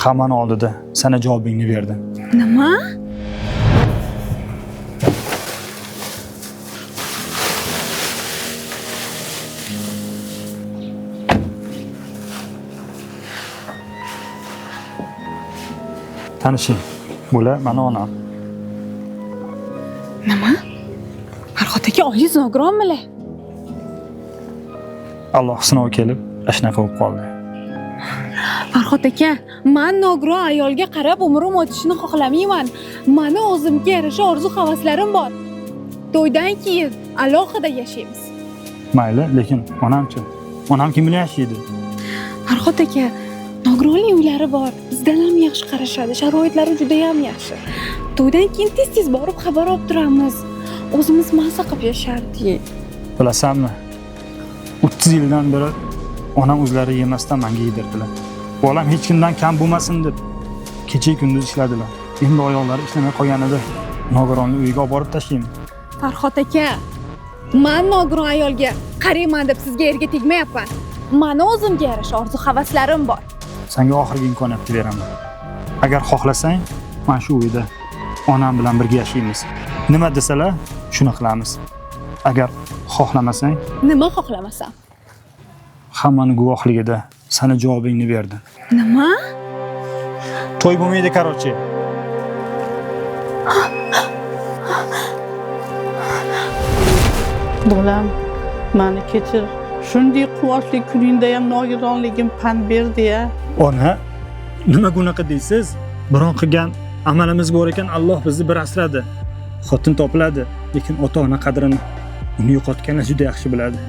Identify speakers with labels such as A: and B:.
A: Hammani oldida sana javobingni berdim.
B: Nima?
A: Tanishing, bular mana onam.
B: Nima? Farhod aka oyiz nogironmilar?
A: Alloh sinov kelib, shunaqa bo'lib qoldi.
B: Farhod aka, men nogiron ayolga qarab umrim o'tishini xohlamayman. Meni o'zimga yarasha orzu-havaslarim bor. To'ydan keyin alohida yashaymiz.
A: Mayli, lekin onamchi? Onam kim bilan yashaydi?
B: Farhod aka, nogironlik uylari bor. Bizdan ham yaxshi qarashadi. Sharoitlari juda ham yaxshi. To'ydan keyin tez-tez borib xabar olib turamiz. O'zimiz maza qilib yashardik.
A: Bilasanmi? 30 yildan beri onam o'zlari yemasdan menga yedirdilar. Bolam hech kimdan kam bo'lmasin deb kecha kunduz ishladilar. Endi oyoqlari ishlamay qolganida nogironlik uyiga olib borib tashlayman.
B: Farhod aka, men nogiron ayolga qarayman deb sizga erga tegmayapman. Meni o'zimga yarasha orzu-havaslarim bor.
A: Senga oxirgi imkoniyatni beraman. Agar xohlasang, men shu uyda onam bilan birga yashaymiz. Nima desalar, shuni qilamiz. Agar xohlamasang,
B: Nima xohlamasam?
A: hammani guvohligida sana javobingni berdim.
B: Nima?
A: To'y bo'lmaydi, qarochi.
C: Bolam, meni kechir. Shunday quvonchli kuningda ham nogironligim pand berdi-ya.
A: Ona, nima bunaqa deysiz? Biron qilgan amalimiz bor ekan, Alloh bizni bir asradi. Xotin topiladi, lekin ota-ona qadrini uni yo'qotganlar juda yaxshi biladi.